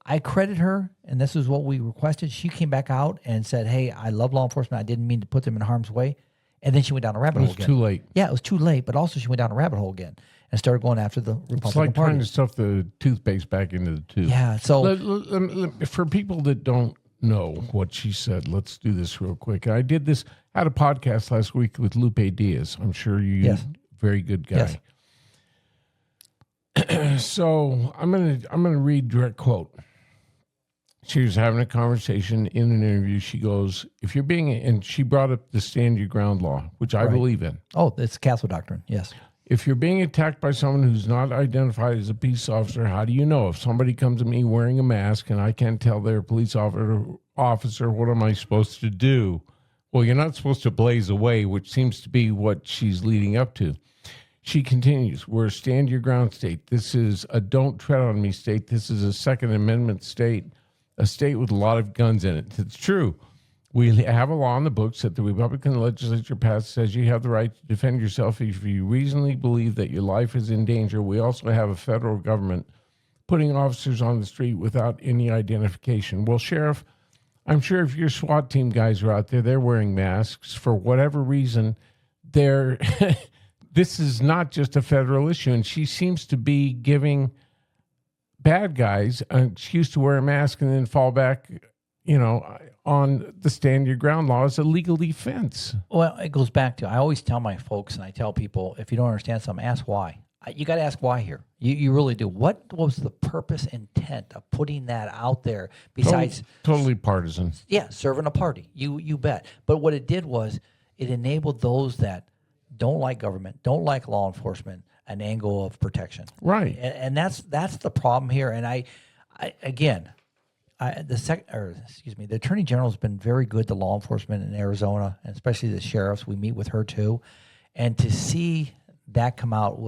I credit her, and this is what we requested. She came back out and said, hey, I love law enforcement. I didn't mean to put them in harm's way. And then she went down a rabbit hole again. It was too late. Yeah, it was too late, but also she went down a rabbit hole again and started going after the Republican Party. It's like trying to stuff the toothpaste back into the tube. Yeah, so... For people that don't know what she said, let's do this real quick. I did this, had a podcast last week with Lupe Diaz. I'm sure very good guy. Yes. So I'm gonna read direct quote. She was having a conversation in an interview. She goes, and she brought up the stand your ground law, which I believe in. Oh, it's Castle Doctrine, yes. If you're being attacked by someone who's not identified as a peace officer, how do you know? If somebody comes to me wearing a mask and I can't tell they're a police officer, what am I supposed to do? Well, you're not supposed to blaze away, which seems to be what she's leading up to. She continues, we're a stand your ground state. This is a don't tread on me state. This is a Second Amendment state. A state with a lot of guns in it. It's true. We have a law in the books that the Republican legislature passed says you have the right to defend yourself if you reasonably believe that your life is in danger. We also have a federal government putting officers on the street without any identification. Well, Sheriff, I'm sure if your SWAT team guys are out there, they're wearing masks for whatever reason. They're this is not just a federal issue, and she seems to be giving bad guys an excuse to wear a mask and then fall back, on the stand your ground law as a legal defense. Well, it goes back to, I always tell my folks, and I tell people, if you don't understand something, ask why. You got to ask why here. You really do. What was the purpose, intent of putting that out there besides totally partisan? Yeah, serving a party. You bet. But what it did was it enabled those that don't like government, don't like law enforcement, an angle of protection. Right. And that's the problem here. And the Attorney General has been very good to law enforcement in Arizona, and especially the sheriffs. We meet with her too, and to see that come out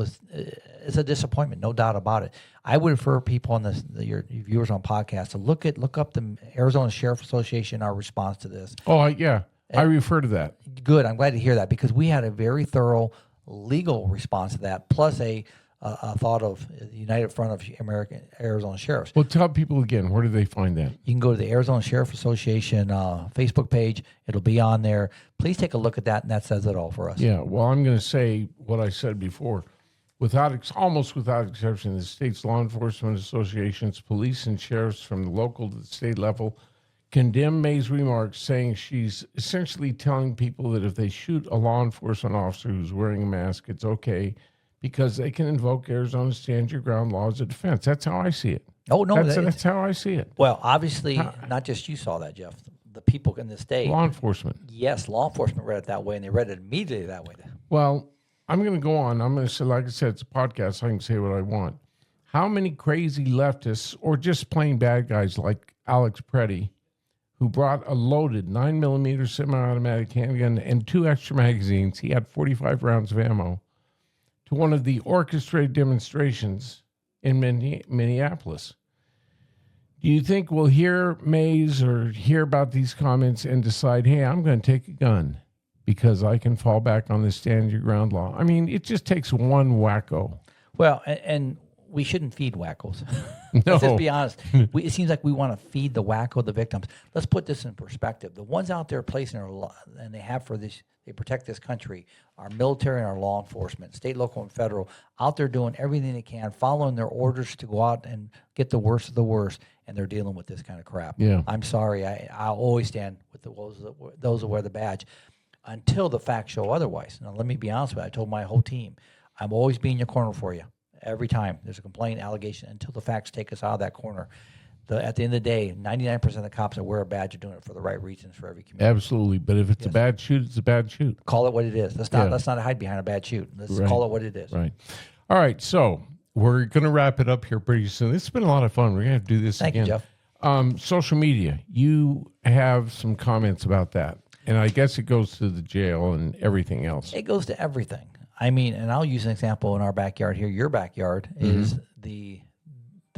is a disappointment, no doubt about it. I would refer people on your viewers on podcasts to look up the Arizona Sheriff Association, our response to this. Oh yeah, I refer to that. Good, I'm glad to hear that, because we had a very thorough legal response to that, plus a thought of the United Front of American Arizona Sheriffs. Well, tell people again, where do they find that? You can go to the Arizona Sheriff Association Facebook page. It'll be on there. Please take a look at that, and that says it all for us. Yeah, well, I'm going to say what I said before. Almost without exception, the state's law enforcement associations, police and sheriffs from the local to the state level condemn May's remarks, saying she's essentially telling people that if they shoot a law enforcement officer who's wearing a mask, it's okay, because they can invoke Arizona stand your ground law as a defense. That's how I see it. Oh, no. That's how I see it. Well, obviously, not just you saw that, Jeff. The people in the state. Law enforcement. Yes, law enforcement read it that way, and they read it immediately that way. Well, I'm going to go on. I'm going to say, like I said, it's a podcast, so I can say what I want. How many crazy leftists or just plain bad guys like Alex Preddy, who brought a loaded 9mm semi-automatic handgun and 2 extra magazines, he had 45 rounds of ammo, to one of the orchestrated demonstrations in Minneapolis. Do you think we'll hear Mays or hear about these comments and decide, hey, I'm going to take a gun because I can fall back on the stand your ground law? I mean, it just takes one wacko. Well, and we shouldn't feed wackos. No. Let's just be honest. It seems like we want to feed the wacko the victims. Let's put this in perspective. The ones out there placing their law, and they have for this, they protect this country, our military and our law enforcement, state, local, and federal, out there doing everything they can, following their orders to go out and get the worst of the worst, and they're dealing with this kind of crap. Yeah. I'm sorry. I'll always stand with those who wear the badge until the facts show otherwise. Now, let me be honest with you. I told my whole team, I'm always being in your corner for you. Every time there's a complaint, allegation, until the facts take us out of that corner. At the end of the day, 99% of the cops that wear a badge are doing it for the right reasons for every community. Absolutely. But if it's a bad shoot, it's a bad shoot. Call it what it is. Let's not hide behind a bad shoot. Let's call it what it is. Right. All right. So we're going to wrap it up here pretty soon. This has been a lot of fun. We're going to have to do this again. Thank you, Jeff. Social media. You have some comments about that. And I guess it goes to the jail and everything else. It goes to everything. I mean, and I'll use an example in our backyard here. Your backyard is the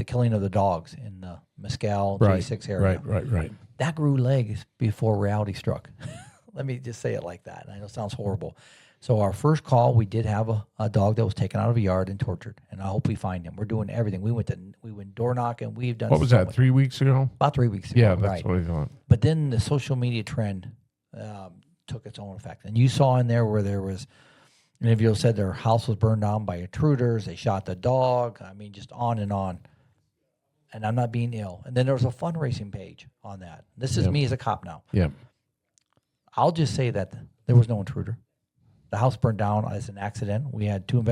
killing of the dogs in the Mescal J6 area. Right. That grew legs before reality struck. Let me just say it like that. I know it sounds horrible. So our first call, we did have a dog that was taken out of a yard and tortured, and I hope we find him. We're doing everything. We went door knocking. We've done. What was that? 3 weeks ago? About 3 weeks ago. Yeah, that's what I thought. But then the social media trend took its own effect, and you saw in there where there was. An individual said their house was burned down by intruders. They shot the dog. I mean, just on and on. And I'm not being ill. And then there was a fundraising page on that. This is me as a cop now. Yeah. I'll just say that there was no intruder. The house burned down as an accident. We had 2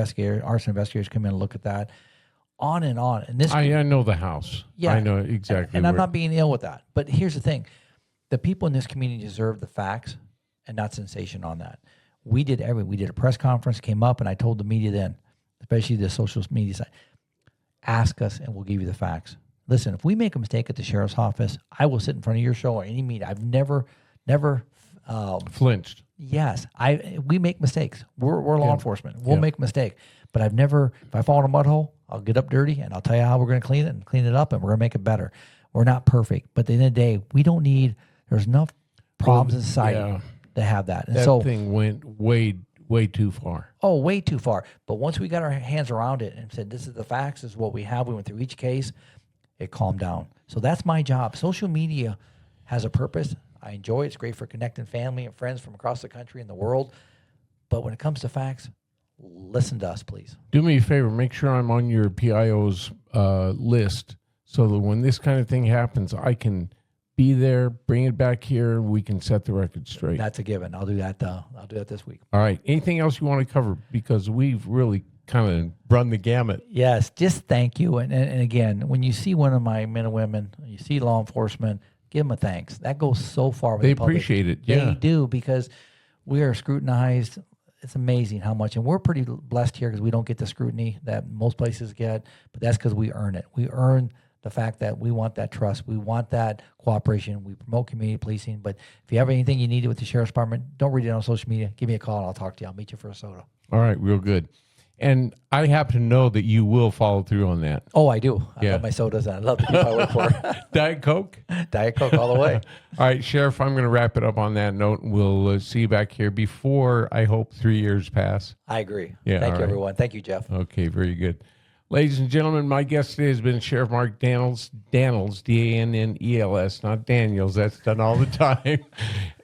arson investigators come in and look at that. On and on. And this I know the house. Yeah. I know exactly. And I'm not being ill with that. But here's the thing. The people in this community deserve the facts and not sensation on that. We did we did a press conference, came up, and I told the media then, especially the social media side, ask us and we'll give you the facts. Listen, if we make a mistake at the sheriff's office, I will sit in front of your show or any media. I've never flinched. Yes, we make mistakes. We're law enforcement. We'll make a mistake. But I've never, if I fall in a mud hole, I'll get up dirty and I'll tell you how we're going to clean it up and we're going to make it better. We're not perfect. But at the end of the day, we don't need, there's enough problems in society. Yeah. To have that. And that thing went way way too far. Oh, way too far. But once we got our hands around it and said, this is the facts, this is what we have, we went through each case, it calmed down. So that's my job. Social media has a purpose. I enjoy it. It's great for connecting family and friends from across the country and the world. But when it comes to facts, listen to us, please. Do me a favor. Make sure I'm on your PIO's list so that when this kind of thing happens, I can be there, bring it back here, we can set the record straight. That's a given. I'll do that. I'll do that this week. All right. Anything else you want to cover? Because we've really kind of run the gamut. Yes, just thank you. And again, when you see one of my men and women, you see law enforcement, give them a thanks. That goes so far with They the public. appreciate it. Yeah. They do, because we are scrutinized. It's amazing how much, and we're pretty blessed here because we don't get the scrutiny that most places get, but that's because we earn it. We earn the fact that we want that trust. We want that cooperation. We promote community policing. But if you have anything you need with the Sheriff's Department, don't read it on social media. Give me a call and I'll talk to you. I'll meet you for a soda. All right. Real good. And I happen to know that you will follow through on that. Oh, I do. I Yeah. love my sodas and I love the people I work for. Diet Coke? Diet Coke all the way. All right, Sheriff, I'm going to wrap it up on that note. We'll see you back here before, I hope, 3 years pass. I agree. Yeah, Thank all you, right. everyone. Thank you, Jeff. Okay, very good. Ladies and gentlemen, my guest today has been Sheriff Mark Dannels, Dannels, not Daniels. That's done all the time.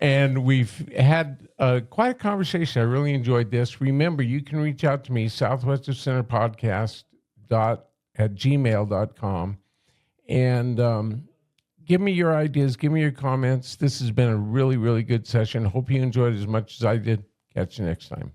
And we've had quite a conversation. I really enjoyed this. Remember, you can reach out to me, Southwest of Center Podcast at gmail.com. And give me your ideas. Give me your comments. This has been a really, really good session. Hope you enjoyed it as much as I did. Catch you next time.